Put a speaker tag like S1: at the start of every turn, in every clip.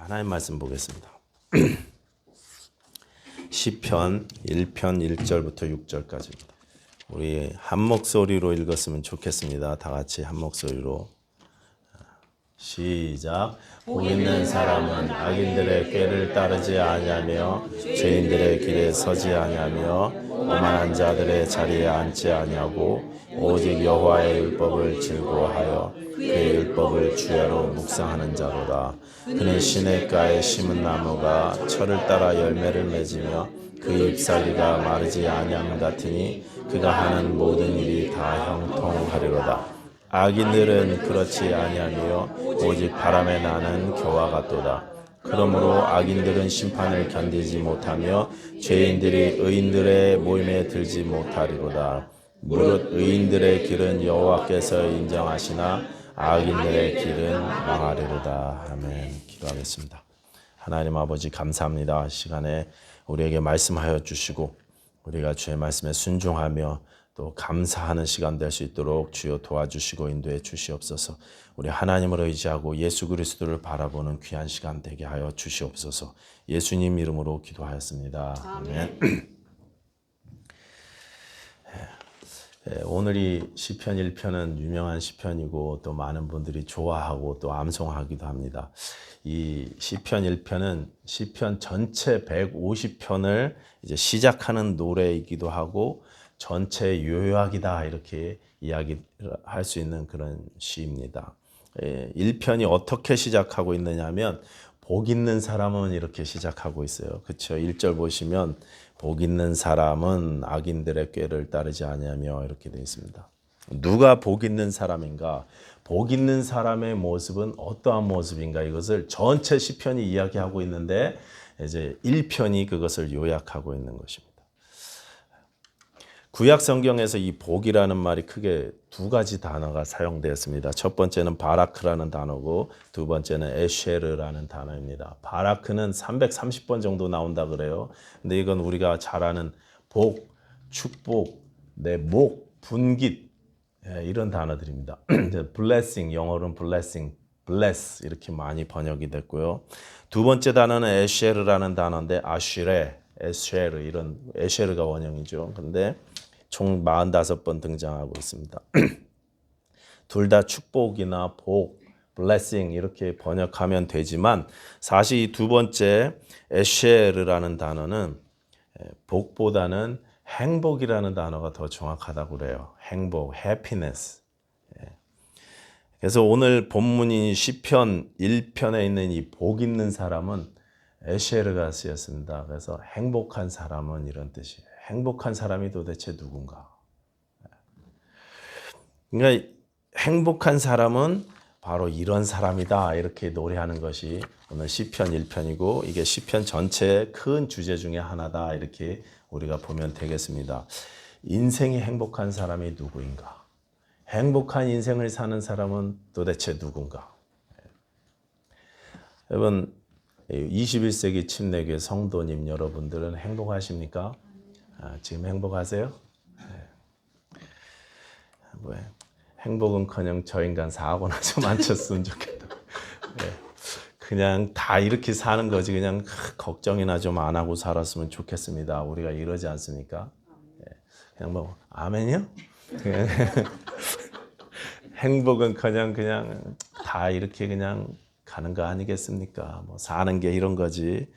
S1: 하나님 말씀 보겠습니다. 시편 1편 1절부터 6절까지입니다. 우리 한 목소리로 읽었으면 좋겠습니다. 다 같이 한 목소리로 시작. 복 있는 사람은 악인들의 꾀를 따르지 아니하며 죄인들의 길에 서지 아니하며 오만한 자들의 자리에 앉지 아니하고 오직 여호와의 율법을 즐거워하여 그의 율법을 주야로 묵상하는 자로다. 그는 시냇가에 심은 나무가 철을 따라 열매를 맺으며 그 잎사귀가 마르지 아니함 같으니 그가 하는 모든 일이 다 형통하리로다. 악인들은 그렇지 아니하며 오직 바람에 나는 겨와 같도다. 그러므로 악인들은 심판을 견디지 못하며 죄인들이 의인들의 모임에 들지 못하리로다. 무릇 의인들의 길은 여호와께서 인정하시나 악인들의 길은 망하리로다. 아멘. 기도하겠습니다. 하나님 아버지 감사합니다. 시간에 우리에게 말씀하여 주시고 우리가 주의 말씀에 순종하며 또 감사하는 시간 될 수 있도록 주여 도와주시고 인도해 주시옵소서. 우리 하나님을 의지하고 예수 그리스도를 바라보는 귀한 시간 되게 하여 주시옵소서. 예수님 이름으로 기도하였습니다. 아멘. 오늘이 시편 1편은 유명한 시편이고 또 많은 분들이 좋아하고 또 암송하기도 합니다. 이 시편 1편은 시편 전체 150편을 이제 시작하는 노래이기도 하고 전체 요약이다 이렇게 이야기할 수 있는 그런 시입니다. 1편이 어떻게 시작하고 있느냐 하면 복 있는 사람은 이렇게 시작하고 있어요. 그렇죠? 1절 보시면 복 있는 사람은 악인들의 꾀를 따르지 아니하며 이렇게 되어 있습니다. 누가 복 있는 사람인가? 복 있는 사람의 모습은 어떠한 모습인가? 이것을 전체 시편이 이야기하고 있는데 이제 1편이 그것을 요약하고 있는 것입니다. 구약 성경에서 이 복이라는 말이 크게 두 가지 단어가 사용되었습니다. 첫 번째는 바라크라는 단어고 두 번째는 에쉐르라는 단어입니다. 바라크는 330번 정도 나온다 그래요. 근데 이건 우리가 잘 아는 복, 축복, 내 목, 분깃 이런 단어들입니다. blessing, 영어로는 blessing, bless 이렇게 많이 번역이 됐고요. 두 번째 단어는 에쉐르라는 단어인데 아쉬레, 에쉐르 이런 에쉐르가 원형이죠. 근데 총 45번 등장하고 있습니다. 둘 다 축복이나 복, blessing 이렇게 번역하면 되지만 사실 이 두 번째 에쉐르라는 단어는 복보다는 행복이라는 단어가 더 정확하다고 그래요. 행복, happiness. 그래서 오늘 본문인 시편 1편에 있는 이 복 있는 사람은 에쉐르가 쓰였습니다. 그래서 행복한 사람은 이런 뜻이에요. 행복한 사람이 도대체 누군가? 그러니까 행복한 사람은 바로 이런 사람이다 이렇게 노래하는 것이 오늘 시편 1편이고 이게 시편 전체의 큰 주제 중에 하나다 이렇게 우리가 보면 되겠습니다. 인생이 행복한 사람이 누구인가? 행복한 인생을 사는 사람은 도대체 누군가? 여러분 21세기 침례교회 성도님 여러분들은 행복하십니까? 지금 행복하세요? 네. 행복은커녕 저 인간 사고나 좀 안 쳤으면 좋겠다. 네. 그냥 다 이렇게 사는 거지 그냥 걱정이나 좀 안 하고 살았으면 좋겠습니다. 우리가 이러지 않습니까? 네. 그냥 뭐 아멘이요? 행복은커녕 그냥 다 이렇게 그냥 가는 거 아니겠습니까? 뭐 사는 게 이런 거지.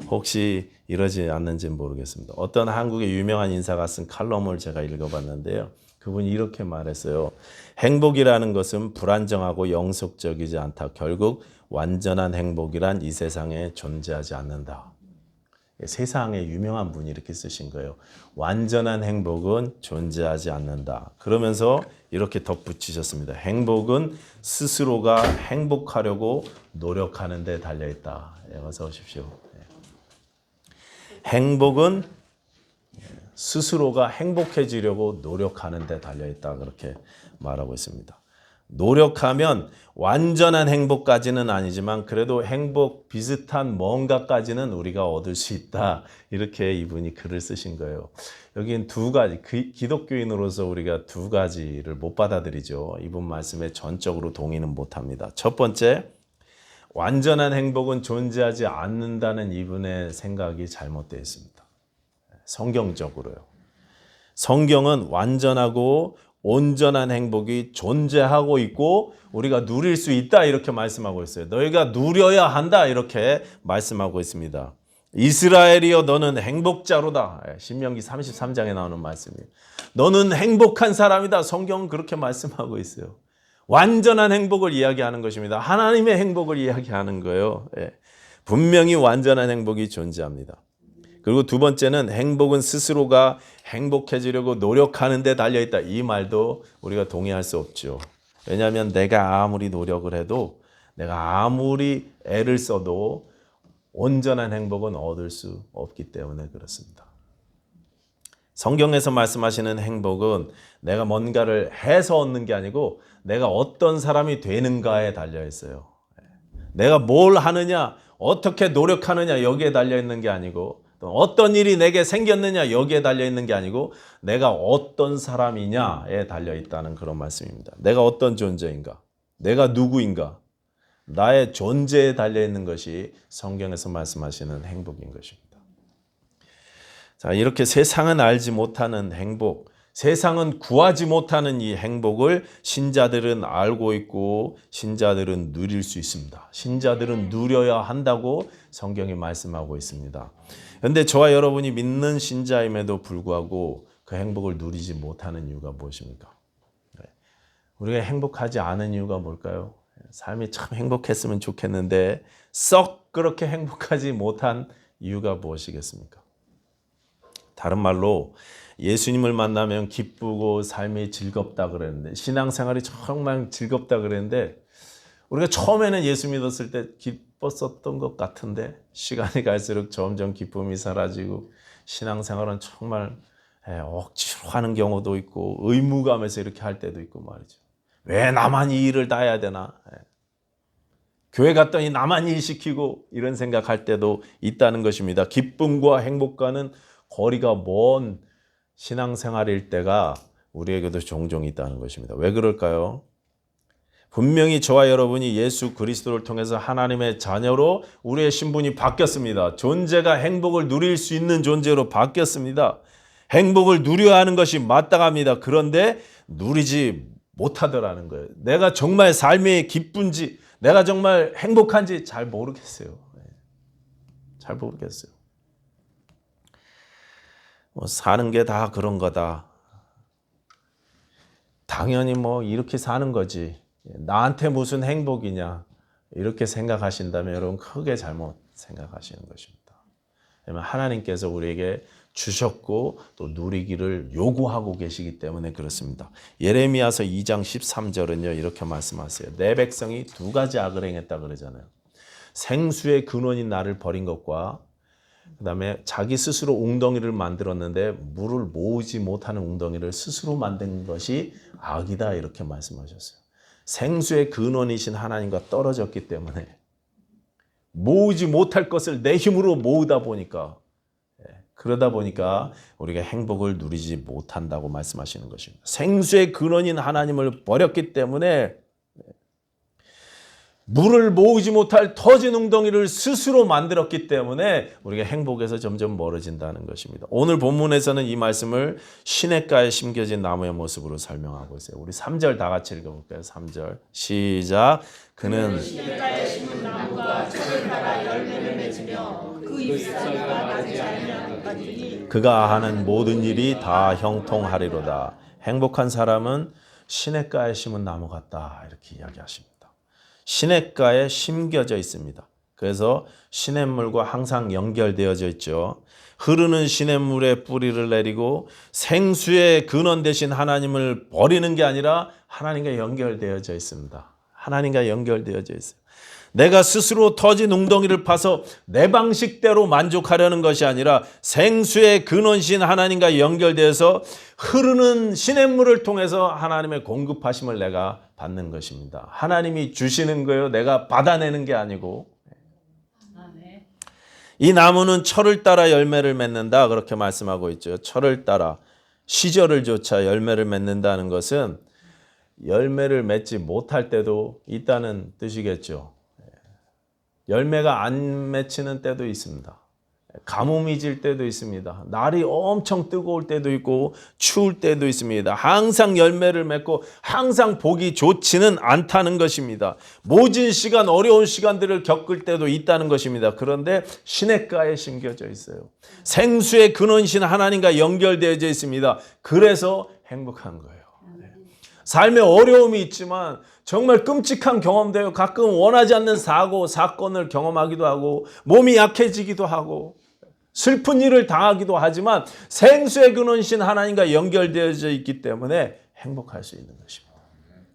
S1: 혹시 이러지 않는지는 모르겠습니다. 어떤 한국의 유명한 인사가 쓴 칼럼을 제가 읽어봤는데요. 그분이 이렇게 말했어요. 행복이라는 것은 불안정하고 영속적이지 않다. 결국 완전한 행복이란 이 세상에 존재하지 않는다. 세상에 유명한 분이 이렇게 쓰신 거예요. 완전한 행복은 존재하지 않는다. 그러면서 이렇게 덧붙이셨습니다. 행복은 스스로가 행복하려고 노력하는 데 달려있다. 어서 오십시오. 행복은 스스로가 행복해지려고 노력하는 데 달려있다. 그렇게 말하고 있습니다. 노력하면 완전한 행복까지는 아니지만 그래도 행복 비슷한 뭔가까지는 우리가 얻을 수 있다. 이렇게 이분이 글을 쓰신 거예요. 여기는 두 가지, 기독교인으로서 우리가 두 가지를 못 받아들이죠. 이분 말씀에 전적으로 동의는 못합니다. 첫 번째, 완전한 행복은 존재하지 않는다는 이분의 생각이 잘못되어 있습니다. 성경적으로요. 성경은 완전하고 온전한 행복이 존재하고 있고 우리가 누릴 수 있다 이렇게 말씀하고 있어요. 너희가 누려야 한다 이렇게 말씀하고 있습니다. 이스라엘이여 너는 행복자로다. 신명기 33장에 나오는 말씀이에요. 너는 행복한 사람이다. 성경은 그렇게 말씀하고 있어요. 완전한 행복을 이야기하는 것입니다. 하나님의 행복을 이야기하는 거예요. 분명히 완전한 행복이 존재합니다. 그리고 두 번째는 행복은 스스로가 행복해지려고 노력하는 데 달려있다. 이 말도 우리가 동의할 수 없죠. 왜냐하면 내가 아무리 노력을 해도 내가 아무리 애를 써도 온전한 행복은 얻을 수 없기 때문에 그렇습니다. 성경에서 말씀하시는 행복은 내가 뭔가를 해서 얻는 게 아니고 내가 어떤 사람이 되는가에 달려 있어요. 내가 뭘 하느냐, 어떻게 노력하느냐 여기에 달려 있는 게 아니고 또 어떤 일이 내게 생겼느냐 여기에 달려 있는 게 아니고 내가 어떤 사람이냐에 달려 있다는 그런 말씀입니다. 내가 어떤 존재인가? 내가 누구인가? 나의 존재에 달려 있는 것이 성경에서 말씀하시는 행복인 것입니다. 자, 이렇게 세상은 알지 못하는 행복, 세상은 구하지 못하는 이 행복을 신자들은 알고 있고 신자들은 누릴 수 있습니다. 신자들은 누려야 한다고 성경이 말씀하고 있습니다. 그런데 저와 여러분이 믿는 신자임에도 불구하고 그 행복을 누리지 못하는 이유가 무엇입니까? 우리가 행복하지 않은 이유가 뭘까요? 삶이 참 행복했으면 좋겠는데 썩 그렇게 행복하지 못한 이유가 무엇이겠습니까? 다른 말로 예수님을 만나면 기쁘고 삶이 즐겁다 그랬는데 신앙생활이 정말 즐겁다 그랬는데 우리가 처음에는 예수 믿었을 때 기뻤었던 것 같은데 시간이 갈수록 점점 기쁨이 사라지고 신앙생활은 정말 억지로 하는 경우도 있고 의무감에서 이렇게 할 때도 있고 말이죠. 왜 나만 이 일을 다 해야 되나? 교회 갔더니 나만 일 시키고 이런 생각할 때도 있다는 것입니다. 기쁨과 행복과는 거리가 먼 신앙생활일 때가 우리에게도 종종 있다는 것입니다. 왜 그럴까요? 분명히 저와 여러분이 예수 그리스도를 통해서 하나님의 자녀로 우리의 신분이 바뀌었습니다. 존재가 행복을 누릴 수 있는 존재로 바뀌었습니다. 행복을 누려야 하는 것이 마땅합니다. 그런데 누리지 못하더라는 거예요. 내가 정말 삶이 기쁜지 내가 정말 행복한지 잘 모르겠어요. 잘 모르겠어요. 사는 게 다 그런 거다. 당연히 이렇게 사는 거지. 나한테 무슨 행복이냐. 이렇게 생각하신다면 여러분 크게 잘못 생각하시는 것입니다. 왜냐하면 하나님께서 우리에게 주셨고 또 누리기를 요구하고 계시기 때문에 그렇습니다. 예레미야서 2장 13절은요 이렇게 말씀하세요. 내 백성이 두 가지 악을 행했다 그러잖아요. 생수의 근원인 나를 버린 것과 그 다음에 자기 스스로 웅덩이를 만들었는데 물을 모으지 못하는 웅덩이를 스스로 만든 것이 악이다 이렇게 말씀하셨어요. 생수의 근원이신 하나님과 떨어졌기 때문에 모으지 못할 것을 내 힘으로 모으다 보니까 그러다 보니까 우리가 행복을 누리지 못한다고 말씀하시는 것입니다. 생수의 근원인 하나님을 버렸기 때문에 물을 모으지 못할 터진 웅덩이를 스스로 만들었기 때문에 우리가 행복에서 점점 멀어진다는 것입니다. 오늘 본문에서는 이 말씀을 시냇가에 심겨진 나무의 모습으로 설명하고 있어요. 우리 3절 다 같이 읽어볼까요? 3절 시작. 그는 시냇가에 심은 나무가 철을 따라 열매를 맺으며 그 잎사귀가 마르지 않으면 같으니 그가 하는 모든 일이 다 형통하리로다. 행복한 사람은 시냇가에 심은 나무 같다 이렇게 이야기하십니다. 시냇가에 심겨져 있습니다. 그래서 시냇물과 항상 연결되어져 있죠. 흐르는 시냇물에 뿌리를 내리고 생수의 근원 되신 하나님을 버리는 게 아니라 하나님과 연결되어져 있습니다. 하나님과 연결되어져 있어요. 내가 스스로 터진 웅덩이를 파서 내 방식대로 만족하려는 것이 아니라 생수의 근원신 하나님과 연결되어서 흐르는 시냇물을 통해서 하나님의 공급하심을 내가 받는 것입니다. 하나님이 주시는 거예요. 내가 받아내는 게 아니고. 이 나무는 철을 따라 열매를 맺는다 그렇게 말씀하고 있죠. 철을 따라 시절을 쫓아 열매를 맺는다는 것은 열매를 맺지 못할 때도 있다는 뜻이겠죠. 열매가 안 맺히는 때도 있습니다. 가뭄이 질 때도 있습니다. 날이 엄청 뜨거울 때도 있고 추울 때도 있습니다. 항상 열매를 맺고 항상 보기 좋지는 않다는 것입니다. 모진 시간, 어려운 시간들을 겪을 때도 있다는 것입니다. 그런데 시냇가에 심겨져 있어요. 생수의 근원이신 하나님과 연결되어져 있습니다. 그래서 행복한 거예요. 삶에 어려움이 있지만 정말 끔찍한 경험돼요. 가끔 원하지 않는 사고, 사건을 경험하기도 하고 몸이 약해지기도 하고 슬픈 일을 당하기도 하지만 생수의 근원이신 하나님과 연결되어져 있기 때문에 행복할 수 있는 것입니다.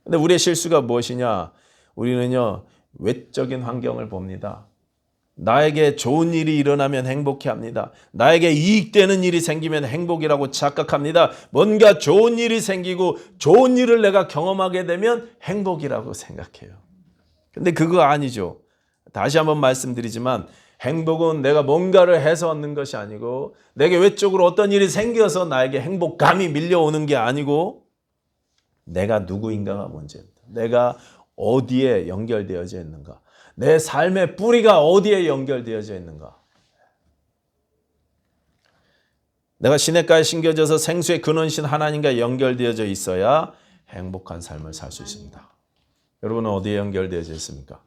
S1: 근데 우리의 실수가 무엇이냐? 우리는요, 외적인 환경을 봅니다. 나에게 좋은 일이 일어나면 행복해합니다. 나에게 이익되는 일이 생기면 행복이라고 착각합니다. 뭔가 좋은 일이 생기고 좋은 일을 내가 경험하게 되면 행복이라고 생각해요. 근데 그거 아니죠. 다시 한번 말씀드리지만 행복은 내가 뭔가를 해서 얻는 것이 아니고 내게 외적으로 어떤 일이 생겨서 나에게 행복감이 밀려오는 게 아니고 내가 누구인가가 문제입니다. 내가 어디에 연결되어져 있는가? 내 삶의 뿌리가 어디에 연결되어져 있는가? 내가 시냇가에 심겨져서 생수의 근원이신 하나님과 연결되어져 있어야 행복한 삶을 살 수 있습니다. 여러분은 어디에 연결되어져 있습니까?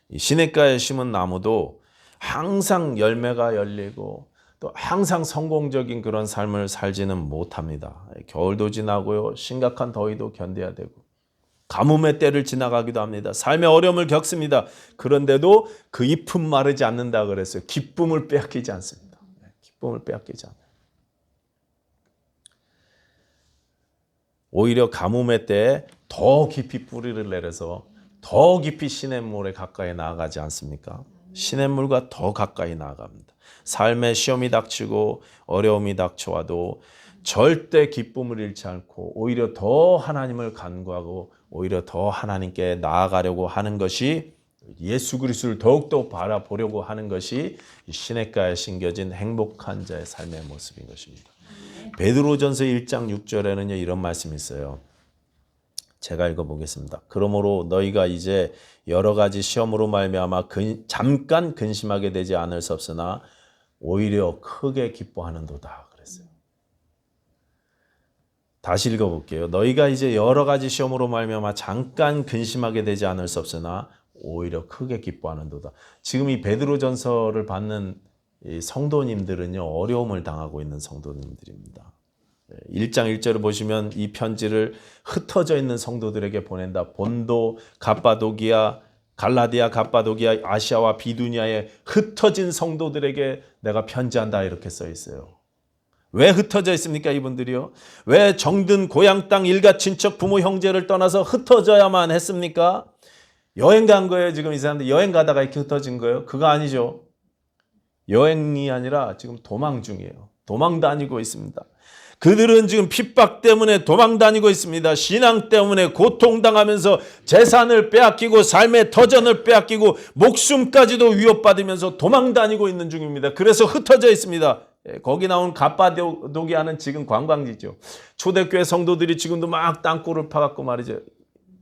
S1: 이 시냇가에 심은 나무도 항상 열매가 열리고 또 항상 성공적인 그런 삶을 살지는 못합니다. 겨울도 지나고요. 심각한 더위도 견뎌야 되고 가뭄의 때를 지나가기도 합니다. 삶의 어려움을 겪습니다. 그런데도 그 잎은 마르지 않는다 그랬어요. 기쁨을 빼앗기지 않습니다. 기쁨을 빼앗기지 않아요. 오히려 가뭄의 때에 더 깊이 뿌리를 내려서 더 깊이 시냇물에 가까이 나아가지 않습니까? 시냇물과 더 가까이 나아갑니다. 삶의 시험이 닥치고 어려움이 닥쳐와도 절대 기쁨을 잃지 않고 오히려 더 하나님을 간구하고 오히려 더 하나님께 나아가려고 하는 것이 예수 그리스도를 더욱더 바라보려고 하는 것이 시냇가에 심겨진 행복한 자의 삶의 모습인 것입니다. 베드로전서 1장 6절에는요 이런 말씀이 있어요. 제가 읽어보겠습니다. 그러므로 너희가 이제 여러 가지 시험으로 말미암아 잠깐 근심하게 되지 않을 수 없으나 오히려 크게 기뻐하는도다 그랬어요. 다시 읽어볼게요. 너희가 이제 여러 가지 시험으로 말미암아 잠깐 근심하게 되지 않을 수 없으나 오히려 크게 기뻐하는도다. 지금 이 베드로전서를 받는 이 성도님들은요 어려움을 당하고 있는 성도님들입니다. 1장 1절을 보시면 이 편지를 흩어져 있는 성도들에게 보낸다. 본도, 갑바도기아, 갈라디아, 갑바도기아, 아시아와 비두니아의 흩어진 성도들에게 내가 편지한다 이렇게 써 있어요. 왜 흩어져 있습니까 이분들이요? 왜 정든 고향 땅 일가 친척 부모 형제를 떠나서 흩어져야만 했습니까? 여행 간 거예요 지금 이 사람들. 여행 가다가 이렇게 흩어진 거예요? 그거 아니죠. 여행이 아니라 지금 도망 중이에요. 도망 다니고 있습니다. 그들은 지금 핍박 때문에 도망 다니고 있습니다. 신앙 때문에 고통당하면서 재산을 빼앗기고 삶의 터전을 빼앗기고 목숨까지도 위협받으면서 도망 다니고 있는 중입니다. 그래서 흩어져 있습니다. 거기 나온 갑바도기아는 지금 관광지죠. 초대교회 성도들이 지금도 막 땅굴을 파갖고 말이죠.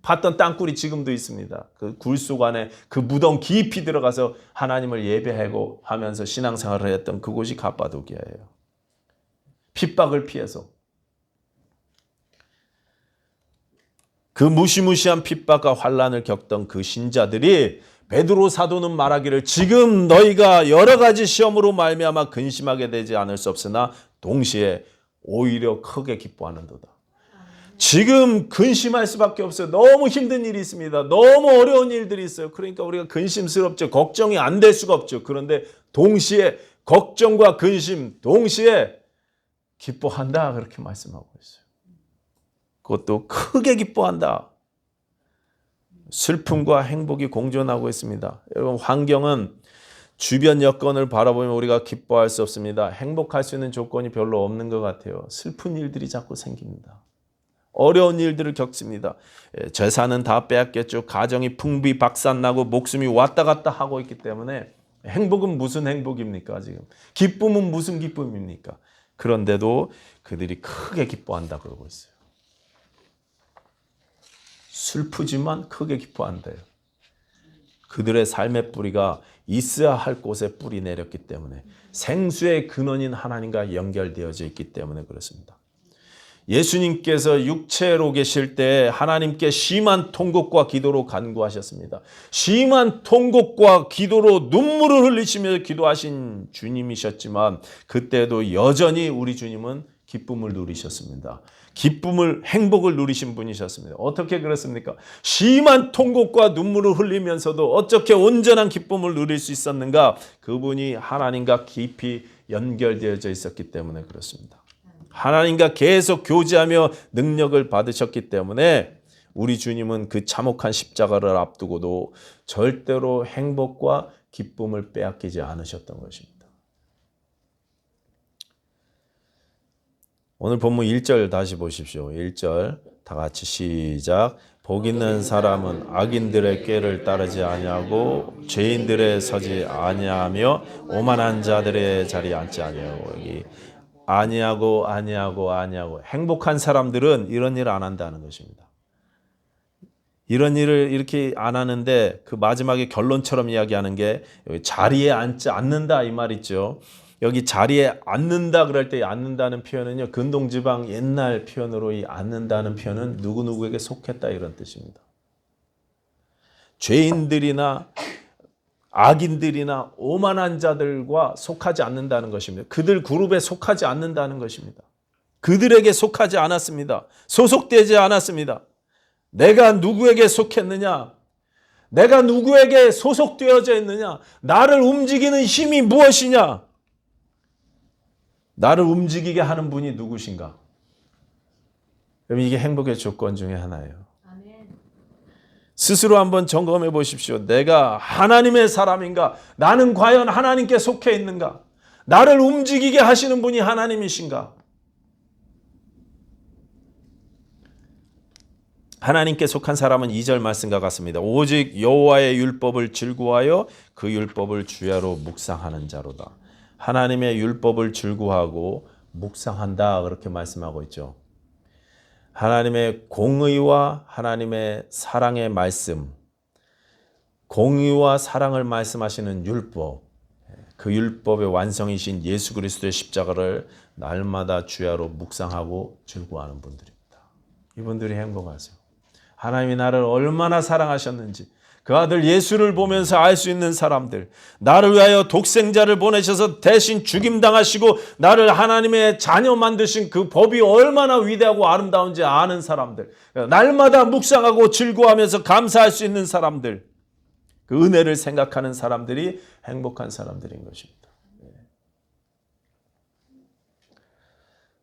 S1: 팠던 땅굴이 지금도 있습니다. 그 굴속 안에 그 무덤 깊이 들어가서 하나님을 예배하고 하면서 신앙생활을 했던 그곳이 갑바도기아예요. 핍박을 피해서 그 무시무시한 핍박과 환난을 겪던 그 신자들이 베드로 사도는 말하기를 지금 너희가 여러 가지 시험으로 말미암아 근심하게 되지 않을 수 없으나 동시에 오히려 크게 기뻐하는도다. 지금 근심할 수밖에 없어요. 너무 힘든 일이 있습니다. 너무 어려운 일들이 있어요. 그러니까 우리가 근심스럽죠. 걱정이 안 될 수가 없죠. 그런데 동시에 걱정과 근심 동시에 기뻐한다 그렇게 말씀하고 있어요. 그것도 크게 기뻐한다. 슬픔과 행복이 공존하고 있습니다. 여러분 환경은 주변 여건을 바라보면 우리가 기뻐할 수 없습니다. 행복할 수 있는 조건이 별로 없는 것 같아요. 슬픈 일들이 자꾸 생깁니다. 어려운 일들을 겪습니다. 재산은 다 빼앗겼죠. 가정이 풍비박산나고 목숨이 왔다 갔다 하고 있기 때문에 행복은 무슨 행복입니까 지금? 기쁨은 무슨 기쁨입니까? 그런데도 그들이 크게 기뻐한다 그러고 있어요. 슬프지만 크게 기뻐한대요. 그들의 삶의 뿌리가 있어야 할 곳에 뿌리 내렸기 때문에 생수의 근원인 하나님과 연결되어져 있기 때문에 그렇습니다. 예수님께서 육체로 계실 때 하나님께 심한 통곡과 기도로 간구하셨습니다. 심한 통곡과 기도로 눈물을 흘리시며 기도하신 주님이셨지만 그때도 여전히 우리 주님은 기쁨을 누리셨습니다. 행복을 누리신 분이셨습니다. 어떻게 그렇습니까? 심한 통곡과 눈물을 흘리면서도 어떻게 온전한 기쁨을 누릴 수 있었는가? 그분이 하나님과 깊이 연결되어져 있었기 때문에 그렇습니다. 하나님과 계속 교제하며 능력을 받으셨기 때문에 우리 주님은 그 참혹한 십자가를 앞두고도 절대로 행복과 기쁨을 빼앗기지 않으셨던 것입니다. 오늘 본문 1절 다시 보십시오. 1절 다 같이 시작. 복 있는 사람은 악인들의 꾀를 따르지 아니하고 죄인들의 서지 아니하며 오만한 자들의 자리에 앉지 아니하고 여기 아니하고 행복한 사람들은 이런 일을 안 한다는 것입니다. 이런 일을 이렇게 안 하는데 그 마지막에 결론처럼 이야기하는 게 여기 자리에 앉지 않는다 이 말 있죠. 여기 자리에 앉는다 그럴 때 앉는다는 표현은요. 근동지방 옛날 표현으로 이 앉는다는 표현은 누구누구에게 속했다 이런 뜻입니다. 죄인들이나 악인들이나 오만한 자들과 속하지 않는다는 것입니다. 그들 그룹에 속하지 않는다는 것입니다. 그들에게 속하지 않았습니다. 소속되지 않았습니다. 내가 누구에게 속했느냐? 내가 누구에게 소속되어져 있느냐? 나를 움직이는 힘이 무엇이냐? 나를 움직이게 하는 분이 누구신가? 그럼 이게 행복의 조건 중에 하나예요. 스스로 한번 점검해 보십시오. 내가 하나님의 사람인가? 나는 과연 하나님께 속해 있는가? 나를 움직이게 하시는 분이 하나님이신가? 하나님께 속한 사람은 2절 말씀과 같습니다. 오직 여호와의 율법을 즐거워하여 그 율법을 주야로 묵상하는 자로다. 하나님의 율법을 즐거워하고 묵상한다 그렇게 말씀하고 있죠. 하나님의 공의와 하나님의 사랑의 말씀, 공의와 사랑을 말씀하시는 율법, 그 율법의 완성이신 예수 그리스도의 십자가를 날마다 주야로 묵상하고 즐거워하는 분들입니다. 이분들이 행복하세요. 하나님이 나를 얼마나 사랑하셨는지 그 아들 예수를 보면서 알 수 있는 사람들, 나를 위하여 독생자를 보내셔서 대신 죽임당하시고 나를 하나님의 자녀 만드신 그 법이 얼마나 위대하고 아름다운지 아는 사람들, 날마다 묵상하고 즐거워하면서 감사할 수 있는 사람들, 그 은혜를 생각하는 사람들이 행복한 사람들인 것입니다.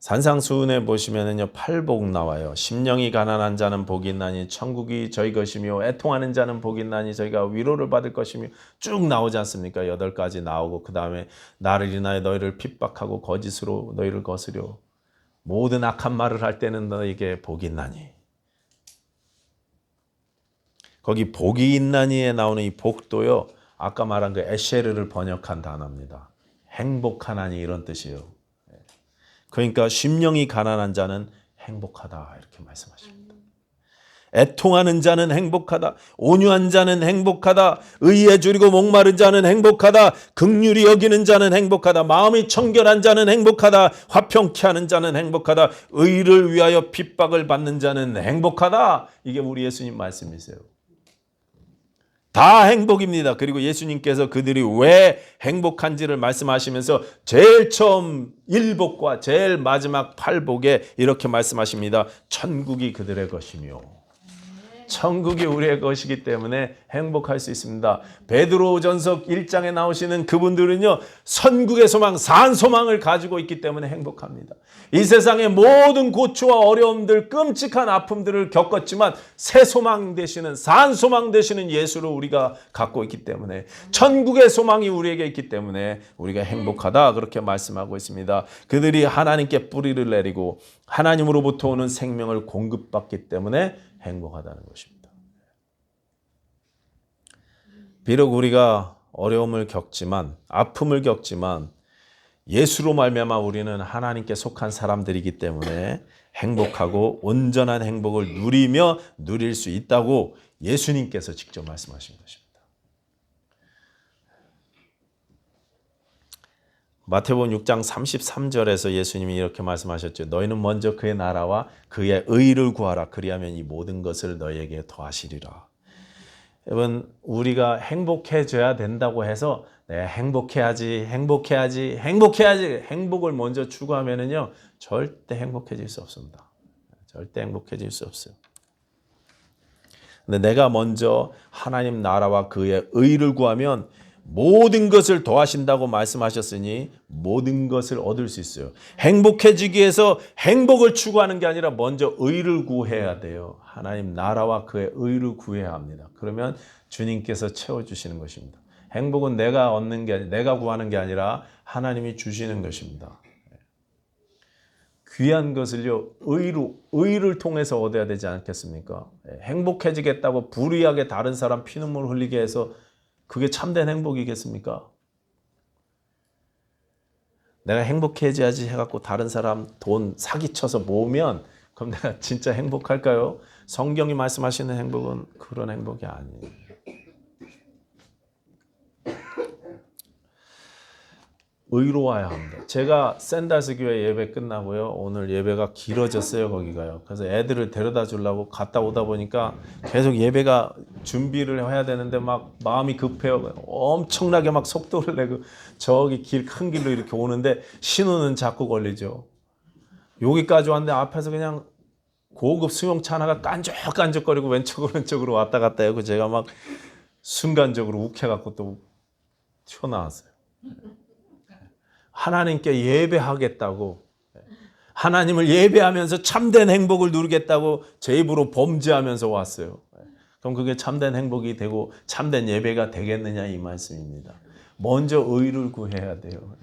S1: 산상수훈에 보시면은요, 팔복 나와요. 심령이 가난한 자는 복이 있나니 천국이 저희 것이며 애통하는 자는 복이 있나니 저희가 위로를 받을 것이며 쭉 나오지 않습니까? 8가지 나오고 그 다음에 나를 인하여 너희를 핍박하고 거짓으로 너희를 거스려 모든 악한 말을 할 때는 너희에게 복이 있나니. 거기 복이 있나니에 나오는 이 복도요, 아까 말한 그 에쉐르를 번역한 단어입니다. 행복하나니 이런 뜻이에요. 그러니까 심령이 가난한 자는 행복하다 이렇게 말씀하십니다. 애통하는 자는 행복하다. 온유한 자는 행복하다. 의에 줄이고 목마른 자는 행복하다. 긍휼히 여기는 자는 행복하다. 마음이 청결한 자는 행복하다. 화평케 하는 자는 행복하다. 의를 위하여 핍박을 받는 자는 행복하다. 이게 우리 예수님 말씀이세요. 다 행복입니다. 그리고 예수님께서 그들이 왜 행복한지를 말씀하시면서 제일 처음 1복과 제일 마지막 8복에 이렇게 말씀하십니다. 천국이 그들의 것이며 천국이 우리의 것이기 때문에 행복할 수 있습니다. 베드로전서 1장에 나오시는 그분들은요, 선국의 소망, 산 소망을 가지고 있기 때문에 행복합니다. 이 세상의 모든 고초와 어려움들, 끔찍한 아픔들을 겪었지만 새 소망 되시는, 산 소망 되시는 예수를 우리가 갖고 있기 때문에, 천국의 소망이 우리에게 있기 때문에 우리가 행복하다 그렇게 말씀하고 있습니다. 그들이 하나님께 뿌리를 내리고 하나님으로부터 오는 생명을 공급받기 때문에 행복하다는 것입니다. 비록 우리가 어려움을 겪지만, 아픔을 겪지만 예수로 말미암아 우리는 하나님께 속한 사람들이기 때문에 행복하고 온전한 행복을 누리며 누릴 수 있다고 예수님께서 직접 말씀하신 것입니다. 마태복음 6장 33절에서 예수님이 이렇게 말씀하셨죠. 너희는 먼저 그의 나라와 그의 의를 구하라. 그리하면 이 모든 것을 너희에게 더하시리라. 여러분, 우리가 행복해져야 된다고 해서 행복해야지 행복을 먼저 추구하면은요 절대 행복해질 수 없습니다. 절대 행복해질 수 없어요. 근데 내가 먼저 하나님 나라와 그의 의를 구하면 모든 것을 더하신다고 말씀하셨으니 모든 것을 얻을 수 있어요. 행복해지기 위해서 행복을 추구하는 게 아니라 먼저 의를 구해야 돼요. 하나님 나라와 그의 의를 구해야 합니다. 그러면 주님께서 채워주시는 것입니다. 행복은 내가 얻는 게 아니라, 내가 구하는 게 아니라 하나님이 주시는 것입니다. 귀한 것을요, 의를 통해서 얻어야 되지 않겠습니까? 행복해지겠다고 불의하게 다른 사람 피눈물 흘리게 해서 그게 참된 행복이겠습니까? 내가 행복해져야지 해갖고 다른 사람 돈 사기쳐서 모으면 그럼 내가 진짜 행복할까요? 성경이 말씀하시는 행복은 그런 행복이 아니에요. 의로워야 합니다. 제가 샌달스 교회 예배 끝나고요. 오늘 예배가 길어졌어요. 거기가요. 그래서 애들을 데려다 주려고 갔다 오다 보니까 계속 예배가 준비를 해야 되는데 막 마음이 급해요. 엄청나게 막 속도를 내고 저기 큰 길로 이렇게 오는데 신호는 자꾸 걸리죠. 여기까지 왔는데 앞에서 그냥 고급 승용차 하나가 깐적깐적거리고 왼쪽으로 왔다 갔다 하고 제가 막 순간적으로 욱해갖고 또 튀어나왔어요. 하나님께 예배하겠다고, 하나님을 예배하면서 참된 행복을 누리겠다고 제 입으로 범죄하면서 왔어요. 그럼 그게 참된 행복이 되고 참된 예배가 되겠느냐 이 말씀입니다. 먼저 의를 구해야 돼요.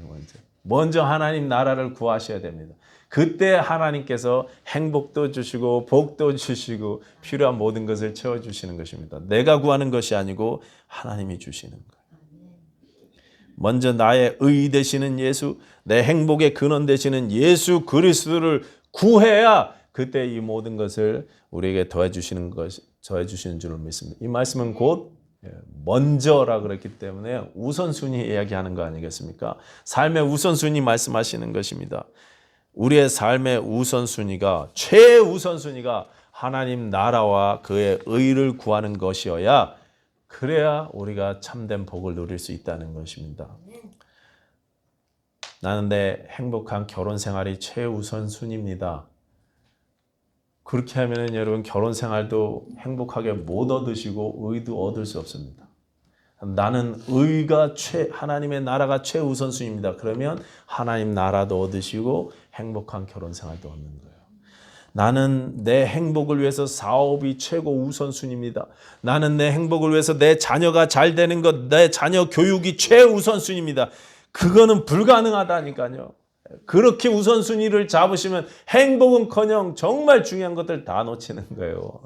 S1: 먼저 하나님 나라를 구하셔야 됩니다. 그때 하나님께서 행복도 주시고 복도 주시고 필요한 모든 것을 채워주시는 것입니다. 내가 구하는 것이 아니고 하나님이 주시는 거예요. 먼저 나의 의 되시는 예수, 내 행복의 근원 되시는 예수 그리스도를 구해야 그때 이 모든 것을 우리에게 더해 주시는 줄을 믿습니다. 이 말씀은 곧 먼저라 그랬기 때문에 우선순위 이야기하는 거 아니겠습니까? 삶의 우선순위 말씀하시는 것입니다. 우리의 삶의 우선순위가 최우선순위가 하나님 나라와 그의 의를 구하는 것이어야 그래야 우리가 참된 복을 누릴 수 있다는 것입니다. 나는 내 행복한 결혼 생활이 최우선순위입니다. 그렇게 하면 여러분 결혼 생활도 행복하게 못 얻으시고 의도 얻을 수 없습니다. 나는 의가 하나님의 나라가 최우선순위입니다. 그러면 하나님 나라도 얻으시고 행복한 결혼 생활도 얻는 거예요. 나는 내 행복을 위해서 사업이 최고 우선순위입니다. 나는 내 행복을 위해서 내 자녀가 잘 되는 것, 내 자녀 교육이 최우선순위입니다. 그거는 불가능하다니까요. 그렇게 우선순위를 잡으시면 행복은커녕 정말 중요한 것들 다 놓치는 거예요.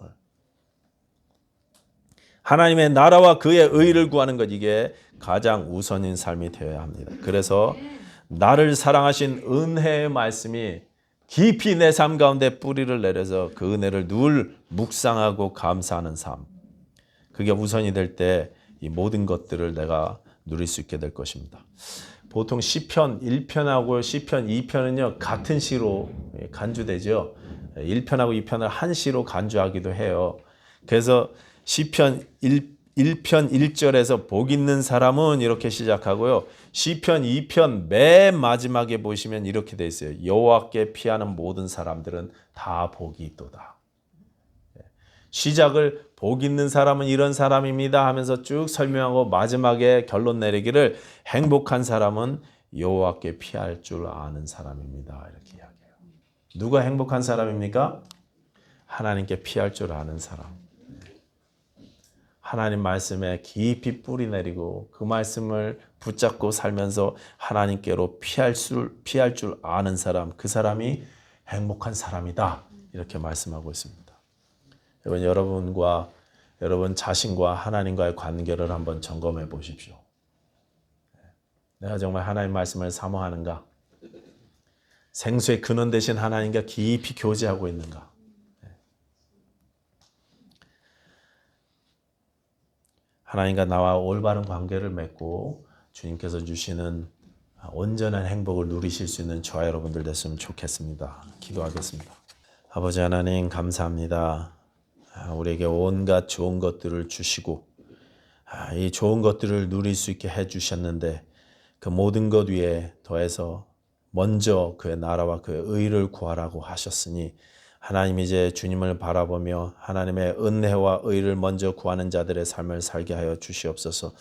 S1: 하나님의 나라와 그의 의를 구하는 것, 이게 가장 우선인 삶이 되어야 합니다. 그래서 나를 사랑하신 은혜의 말씀이 깊이 내 삶 가운데 뿌리를 내려서 그 은혜를 늘 묵상하고 감사하는 삶, 그게 우선이 될 때 이 모든 것들을 내가 누릴 수 있게 될 것입니다. 보통 시편 1편하고 시편 2편은요 같은 시로 간주되죠. 1편하고 2편을 한 시로 간주하기도 해요. 그래서 시편 1편 1절에서 복 있는 사람은 이렇게 시작하고요. 시편 2편 맨 마지막에 보시면 이렇게 돼 있어요. 여호와께 피하는 모든 사람들은 다 복이 있도다. 시작을 복 있는 사람은 이런 사람입니다 하면서 쭉 설명하고 마지막에 결론 내리기를 행복한 사람은 여호와께 피할 줄 아는 사람입니다. 이렇게 이야기해요. 누가 행복한 사람입니까? 하나님께 피할 줄 아는 사람. 하나님 말씀에 깊이 뿌리 내리고 그 말씀을 붙잡고 살면서 하나님께로 피할 줄 아는 사람, 그 사람이 행복한 사람이다. 이렇게 말씀하고 있습니다. 여러분과 여러분 자신과 하나님과의 관계를 한번 점검해 보십시오. 내가 정말 하나님 말씀을 사모하는가? 생수의 근원 되신 하나님과 깊이 교제하고 있는가? 하나님과 나와 올바른 관계를 맺고 주님께서 주시는 온전한 행복을 누리실 수 있는 저와 여러분들 됐으면 좋겠습니다. 기도하겠습니다. 아버지 하나님 감사합니다. 우리에게 온갖 좋은 것들을 주시고 이 좋은 것들을 누릴 수 있게 해주셨는데 그 모든 것 위에 더해서 먼저 그의 나라와 그의 의를 구하라고 하셨으니 하나님 이제 주님을 바라보며 하나님의 은혜와 의를 먼저 구하는 자들의 삶을 살게 하여 주시옵소서.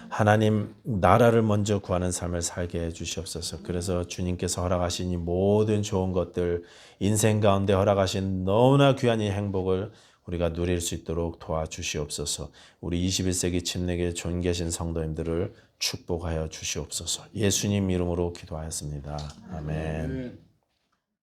S1: 하나님 나라를 먼저 구하는 삶을 살게 해 주시옵소서. 그래서 주님께서 허락하신 이 모든 좋은 것들 인생 가운데 허락하신 너무나 귀한 이 행복을 우리가 누릴 수 있도록 도와주시옵소서. 우리 21세기 침례교회 존 계신 성도님들을 축복하여 주시옵소서. 예수님 이름으로 기도하였습니다. 아멘.